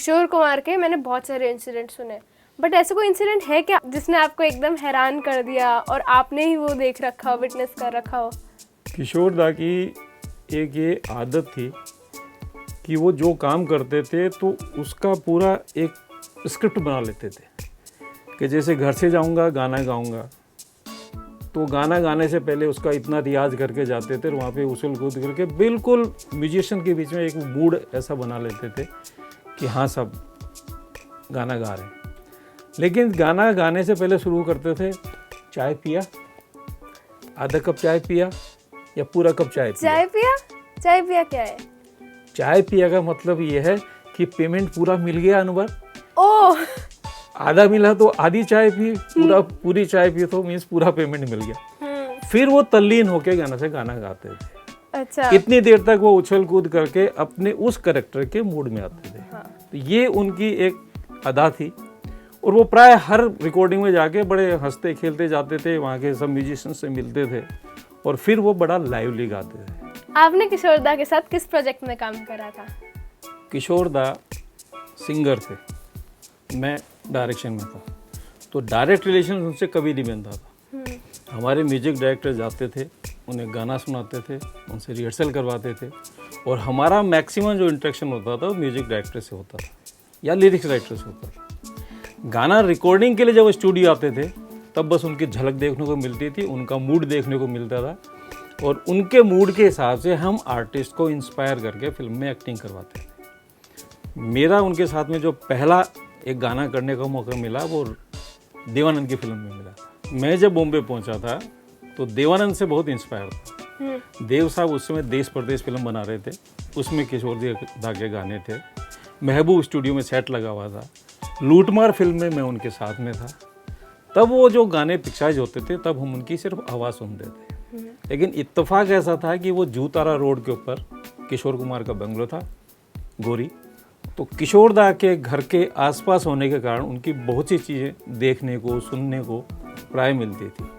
किशोर कुमार के मैंने बहुत सारे इंसिडेंट सुने, बट ऐसा कोई इंसिडेंट है क्या जिसने आपको एकदम हैरान कर दिया और आपने ही वो देख रखा हो, विटनेस कर रखा हो? किशोर दा की एक ये आदत थी कि वो जो काम करते थे तो उसका पूरा एक स्क्रिप्ट बना लेते थे कि जैसे घर से जाऊंगा गाना गाऊंगा, तो गाना गाने से पहले उसका इतना रियाज करके जाते थे, वहाँ पे उछल कूद करके बिल्कुल म्यूजिशियन के बीच में एक मूड ऐसा बना लेते थे कि हाँ सब गाना गा रहे हैं। लेकिन गाना गाने से पहले शुरू करते थे, चाय पिया, आधा कप चाय पिया या पूरा कप चाय पिया। चाय पिया? चाय पिया क्या है? चाय पिया का मतलब ये है कि पेमेंट पूरा मिल गया अनवर। ओह, आधा मिला तो आधी चाय पी, पूरी चाय पी तो मीन्स पूरा पेमेंट मिल गया। फिर वो तल्लीन होके गाना से गाना गाते थे। अच्छा। कितनी देर तक वो उछल कूद करके अपने उस कैरेक्टर के मूड में आते थे। हाँ। तो ये उनकी एक अदा थी और वो प्राय हर रिकॉर्डिंग में जाके बड़े हंसते खेलते जाते थे, वहाँ के सब म्यूजिशियन से मिलते थे और फिर वो बड़ा लाइवली गाते थे। आपने किशोर दा के साथ किस प्रोजेक्ट में काम करा था? किशोर दा सिंगर थे, मैं डायरेक्शन में था, तो डायरेक्ट रिलेशन उनसे कभी नहीं बनता था। हमारे म्यूजिक डायरेक्टर जाते थे, उन्हें गाना सुनाते थे, उनसे रिहर्सल करवाते थे और हमारा मैक्सिमम जो इंटरेक्शन होता था वो म्यूजिक डायरेक्टर से होता था या लिरिक्स राइटर से होता था। गाना रिकॉर्डिंग के लिए जब स्टूडियो आते थे तब बस उनकी झलक देखने को मिलती थी, उनका मूड देखने को मिलता था और उनके मूड के हिसाब से हम आर्टिस्ट को इंस्पायर करके फिल्म में एक्टिंग करवाते थे। मेरा उनके साथ में जो पहला एक गाना करने का मौका मिला वो देवानंद की फिल्म में मिला। मैं जब बॉम्बे पहुंचा था तो देवानंद से बहुत इंस्पायर था। देव साहब उस समय देश परदेश फिल्म बना रहे थे, उसमें किशोर दा के गाने थे। महबूब स्टूडियो में सेट लगा हुआ था। लूटमार फिल्म में मैं उनके साथ में था। तब वो जो गाने पिक्चराइज होते थे तब हम उनकी सिर्फ आवाज़ सुनते थे। लेकिन इत्तेफाक ऐसा था कि वो जूतारा रोड के ऊपर किशोर कुमार का बंगलो था, गोरी। तो किशोर दा के घर के आसपास होने के कारण उनकी बहुत सी चीज़ें देखने को सुनने को प्राय मिलती थी।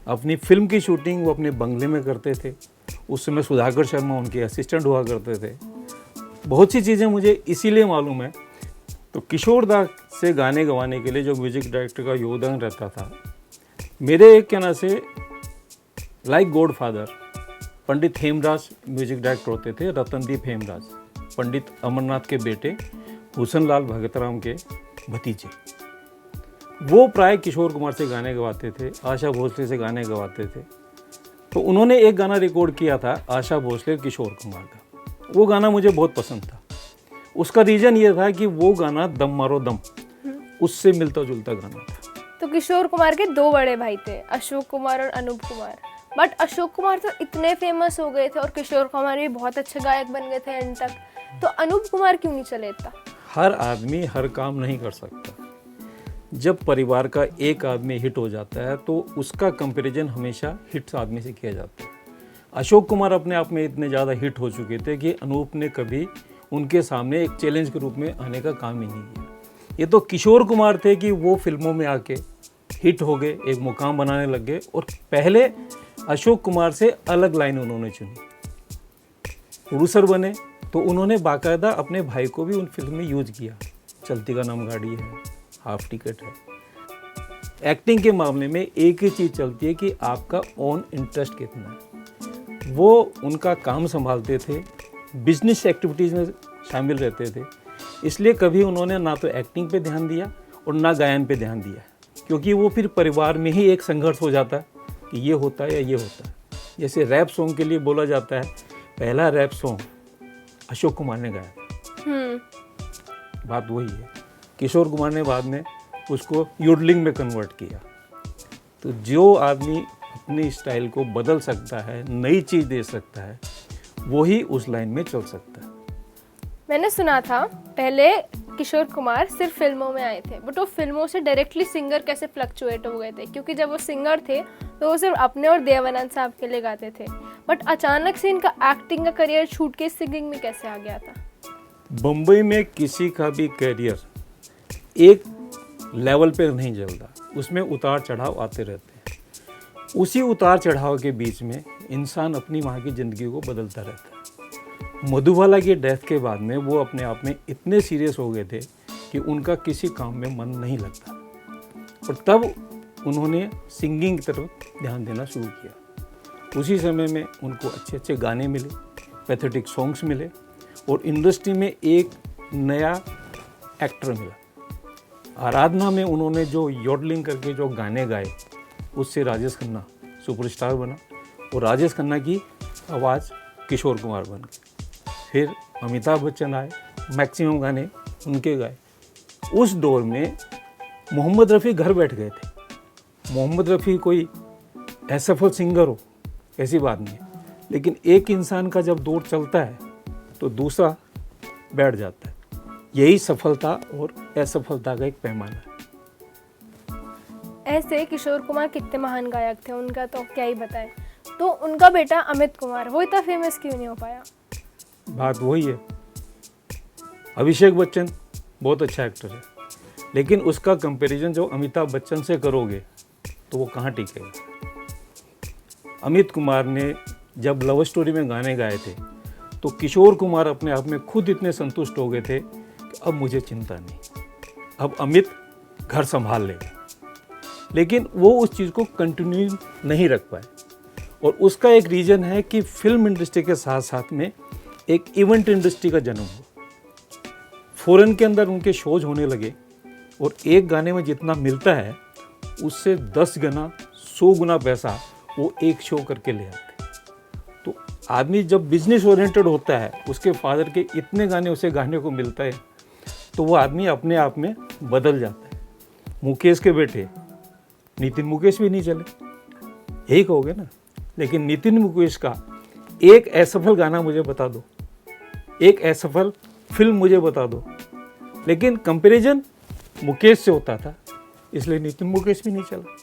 अपनी फिल्म की शूटिंग वो अपने बंगले में करते थे। उस समय सुधाकर शर्मा उनके असिस्टेंट हुआ करते थे। बहुत सी चीज़ें मुझे इसीलिए मालूम है। तो किशोर दा से गाने गवाने के लिए जो म्यूजिक डायरेक्टर का योगदान रहता था, मेरे एक कहना से लाइक गॉड फादर पंडित हेमराज म्यूजिक डायरेक्टर होते थे, रतनदीप हेमराज, पंडित अमरनाथ के बेटे हुसन लाल भगतराम के भतीजे। वो प्राय किशोर कुमार से गाने गवाते थे, आशा भोसले से गाने गवाते थे। तो उन्होंने एक गाना रिकॉर्ड किया था आशा भोसले किशोर कुमार का। वो गाना मुझे बहुत पसंद था। उसका रीज़न ये था कि वो गाना दम मारो दम उससे मिलता जुलता गाना था। तो किशोर कुमार के दो बड़े भाई थे, अशोक कुमार और अनूप कुमार। बट अशोक कुमार तो इतने फेमस हो गए थे और किशोर कुमार भी बहुत अच्छे गायक बन गए थे एंड तक, तो अनूप कुमार क्यों नहीं चले इतना? हर आदमी हर काम नहीं कर सकता। जब परिवार का एक आदमी हिट हो जाता है तो उसका कंपैरिजन हमेशा हिट आदमी से किया जाता है। अशोक कुमार अपने आप में इतने ज़्यादा हिट हो चुके थे कि अनूप ने कभी उनके सामने एक चैलेंज के रूप में आने का काम ही नहीं किया। ये तो किशोर कुमार थे कि वो फिल्मों में आके हिट हो गए, एक मुकाम बनाने लग गए और पहले अशोक कुमार से अलग लाइन उन्होंने चुनी। प्रोड्यूसर बने तो उन्होंने बाकायदा अपने भाई को भी उन फिल्म में यूज किया। चलती का नाम गाड़ी है, हाफ टिकट है। एक्टिंग के मामले में एक ही चीज़ चलती है कि आपका ओन इंटरेस्ट कितना है। वो उनका काम संभालते थे, बिजनेस एक्टिविटीज़ में शामिल रहते थे, इसलिए कभी उन्होंने ना तो एक्टिंग पे ध्यान दिया और ना गायन पे ध्यान दिया, क्योंकि वो फिर परिवार में ही एक संघर्ष हो जाता है कि ये होता है या ये होता है। जैसे रैप सॉन्ग के लिए बोला जाता है, पहला रैप सॉन्ग अशोक कुमार ने गाया। बात वही है। किशोर कुमार ने बाद में उसको योडलिंग में कन्वर्ट किया। तो जो आदमी अपनी स्टाइल को बदल सकता है, नई चीज़ दे सकता है, वही उस लाइन में चल सकता है। मैंने सुना था पहले किशोर कुमार सिर्फ फिल्मों में आए थे, बट वो फिल्मों से डायरेक्टली सिंगर कैसे फ्लक्चुएट हो गए थे, क्योंकि जब वो सिंगर थे तो वो सिर्फ अपने और देवानंद साहब के लिए गाते थे, बट अचानक से इनका एक्टिंग का करियर छूट के सिंगिंग में कैसे आ गया था? बम्बई में किसी का भी करियर एक लेवल पे नहीं चलता, उसमें उतार चढ़ाव आते रहते हैं। उसी उतार चढ़ाव के बीच में इंसान अपनी वहाँ की ज़िंदगी को बदलता रहता है। मधुबाला की डेथ के बाद में वो अपने आप में इतने सीरियस हो गए थे कि उनका किसी काम में मन नहीं लगता, और तब उन्होंने सिंगिंग की तरफ ध्यान देना शुरू किया। उसी समय में उनको अच्छे अच्छे गाने मिले, पैथेटिक सॉन्ग्स मिले, और इंडस्ट्री में एक नया एक्टर मिला। आराधना में उन्होंने जो योडलिंग करके जो गाने गाए, उससे राजेश खन्ना सुपरस्टार बना, और राजेश खन्ना की आवाज़ किशोर कुमार बन गई। फिर अमिताभ बच्चन आए, मैक्सिमम गाने उनके गाए। उस दौर में मोहम्मद रफ़ी घर बैठ गए थे। मोहम्मद रफ़ी कोई असफल सिंगर हो, ऐसी बात नहीं है, लेकिन एक इंसान का जब दौर चलता है तो दूसरा बैठ जाता है। यही सफलता और असफलता का एक पैमाना है। ऐसे किशोर कुमार कितने महान गायक थे, उनका तो क्या ही बताएं। तो उनका बेटा अमित कुमार, वो इतना फेमस क्यों नहीं हो पाया? बात वही है, अभिषेक बच्चन बहुत अच्छा एक्टर है, लेकिन उसका कंपैरिजन जो अमिताभ बच्चन से करोगे तो वो कहाँ टिकेगा। अमित कुमार ने जब लव स्टोरी में गाने गाए थे तो किशोर कुमार अपने आप में खुद इतने संतुष्ट हो गए थे कि अब मुझे चिंता नहीं, अब अमित घर संभाल लेगा। लेकिन वो उस चीज़ को कंटिन्यू नहीं रख पाए, और उसका एक रीज़न है कि फिल्म इंडस्ट्री के साथ साथ में एक इवेंट इंडस्ट्री का जन्म हुआ। फॉरेन के अंदर उनके शोज होने लगे, और एक गाने में जितना मिलता है उससे 10 गुना 100 गुना पैसा वो एक शो करके ले आते। तो आदमी जब बिजनेस ओरिएंटेड होता है, उसके फादर के इतने गाने उसे गाने को मिलता है, तो वो आदमी अपने आप में बदल जाता है। मुकेश के बेटे नितिन मुकेश भी नहीं चले, यही कहोगे ना। लेकिन नितिन मुकेश का एक असफल गाना मुझे बता दो, एक असफल फिल्म मुझे बता दो, लेकिन कंपैरिजन मुकेश से होता था, इसलिए नितिन मुकेश भी नहीं चला।